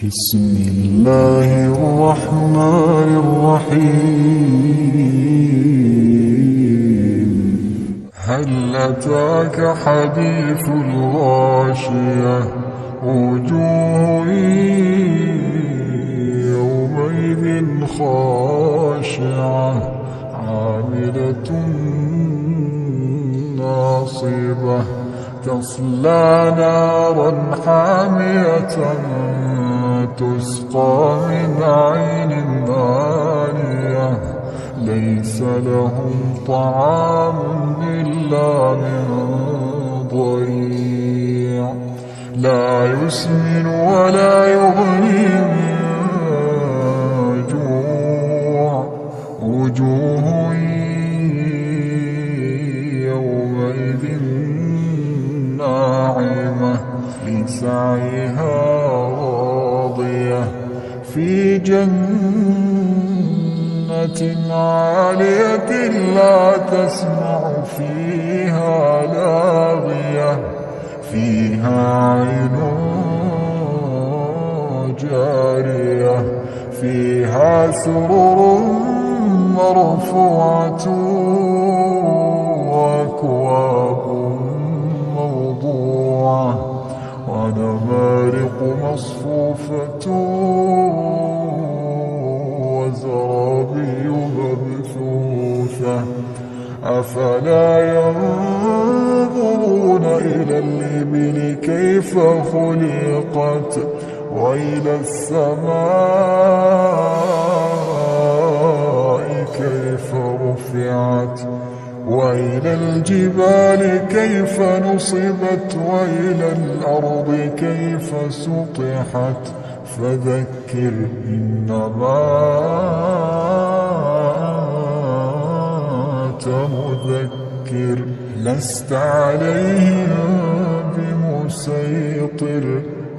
بسم الله الرحمن الرحيم. هل أتاك حديث الغاشية؟ وجوه يومئذ خاشعة عاملة ناصبة تصلى نارا حامية تسقى من عين آنية ليس لهم طعام إلا من ضريع لا يسمن ولا يغني من جوع وجوه يومئذ ناعمة لسعيها راضية في جنة عالية لا تسمع فيها لاغية فيها عين جارية فيها سرر مرفوعة وأكواب موضوعة ونمارق مصفوفة وزرابي مبثوثة أفلا ينظرون إلى الإبل كيف خلقت وإلى السماء كيف رفعت وإلى الجبال كيف نصبت وإلى الأرض كيف سطحت فذكر إنما أنت مذكر لست عليهم بمسيطر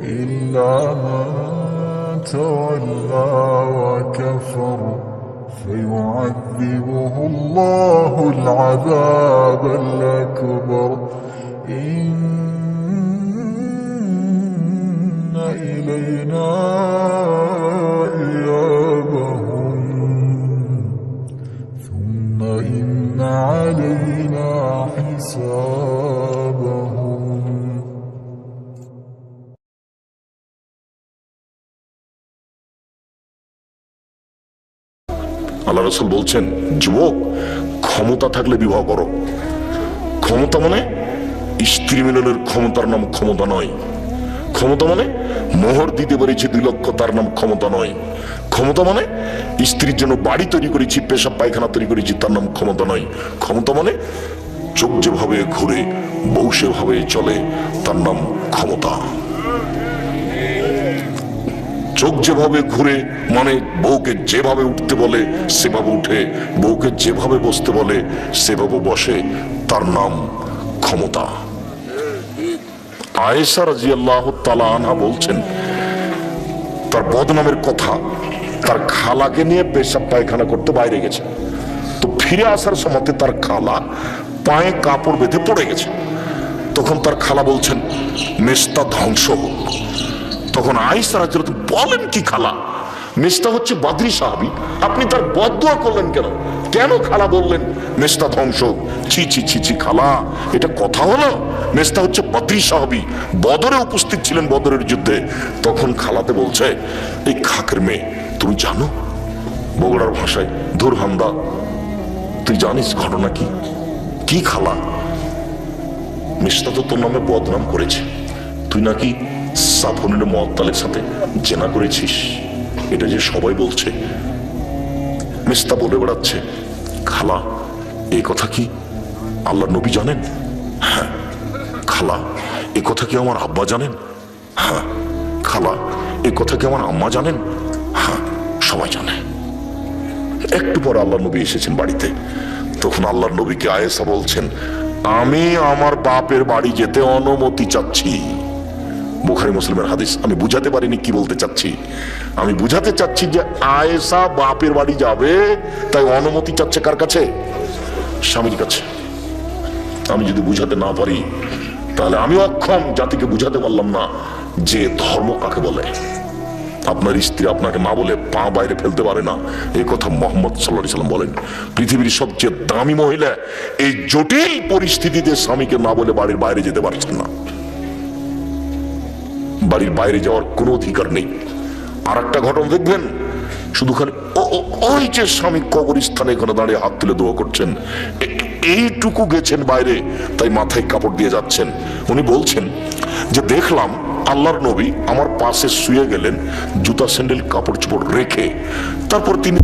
إلا من تولى وكفر فيعذبه الله العذاب الأكبر إن إلينا إيابهم ثم إن علينا حسابهم. আল্লাহ রাসূল বলছেন, যুবক, ক্ষমতা থাকলে বিবাহ করো। ক্ষমতা মানে স্ত্রী মিলনের ক্ষমতার নাম ক্ষমতা নয়। ক্ষমতা মানে মোহর দিতে পেরেছি 2 লক্ষ, তার নাম ক্ষমতা নয়। ক্ষমতা মানে স্ত্রীর জন্য বাড়ি তৈরি করেছি, পেশাব পায়খানা তৈরি করেছি, তার নাম ক্ষমতা নয়। ক্ষমতা মানে চোখ যেভাবে ঘুরে বউ সেভাবে চলে, তার নাম ক্ষমতা। চোখ যেভাবে ঘুরে মানে বউকে যেভাবে উঠতে বলে সেভাবে উঠে, বউকে যেভাবে বসতে বলে সেভাবে বসে, তার নাম ক্ষমতা। আয়েশা রাদিয়াল্লাহু তাআলা আনহা বলছেন, তার বদনামের কথা, তার খালাকে নিয়ে পেশাব পায়খানা করতে বাইরে গেছে, তো ফিরে আসার সময় তার খালা পায়ে কাপড় বেঁধে পড়ে গেছে। তখন তার খালা বলছেন, মেস্তা ধ্বংস হোক। তখন আয়েশা রাদিয়াল্লাহু বলেন, কি খালা? মেস্তা হচ্ছে বদরি সাহাবী, আপনি তার বদদুয়া করলেন কেন? কেন খালা বললেন মেস্তা ধ্বংস? ছি ছি ছি ছি খালা, এটা কথা হলো? মেস্তা হচ্ছে বদরি সাহাবী, বদরে উপস্থিত ছিলেন, বদরের যুদ্ধে। তখন খালাতে বলছে, এই খাকের মেয়ে, তুমি জানো? বগুড়ার ভাষায়, ধুর হামদা, তুই জানিস ঘটনা কি? কি খালা? মেস্তা তো তোর নামে বদনাম করেছে, তুই নাকি সাফনের মুআত্তালের সাথে জেনা করেছিস, এটা যে সবাই বলছে। মেস্তা বলে বেড়াচ্ছে, খালা এই কথা কি আল্লাহ নবী জানেন? হ্যাঁ। খালা এ কথা কি আমার আব্বা জানেন? হ্যাঁ। খালা এ কথা কি আমার আম্মা জানেন? হ্যাঁ, সবাই জানে। একটু পর আল্লাহ নবী এসেছেন বাড়িতে। তখন আল্লাহ নবীকে আয়েশা বলছেন, আমি আমার বাপের বাড়ি যেতে অনুমতি চাচ্ছি। বুখারী মুসলিমের হাদিস। আমি বুঝাতে পারিনি কি বলতে চাচ্ছি। আমি বুঝাতে চাচ্ছি যে আয়েশা বাপের বাড়ি যাবে, তাই অনুমতি চাচ্ছে কার কাছে? স্বামীর কাছে। আমি যদি বুঝাতে না পারি তাহলে আমি অক্ষম, জাতিকে বুঝাতে পারলাম না যে ধর্ম কাকে বলে। আপনার স্ত্রী আপনাকে না বলে পা বাইরে ফেলতে পারে না, এই কথা মুহাম্মদ সাল্লাল্লাহু আলাইহি সাল্লাম বলেন। পৃথিবীর সবচেয়ে দামি মহিলা এই জটিল পরিস্থিতিতে স্বামীকে না বলে বাড়ির বাইরে যেতে পারছেন না, বাড়ির বাইরে যাওয়ার কোনো অধিকার নেই। আর একটা ঘটনা দেখবেন, শুধু খালি ওই যে স্বামী কবরস্থানে এখানে দাঁড়িয়ে হাত তুলে দোয়া করছেন, এইটুকু গেছেন বাইরে, তাই মাথায় কাপড় দিয়ে যাচ্ছেন। উনি বলছেন যে দেখলাম আল্লাহর নবী আমার পাশে শুয়ে গেলেন জুতা স্যান্ডেল কাপড় চোপড় রেখে, তারপর তিনি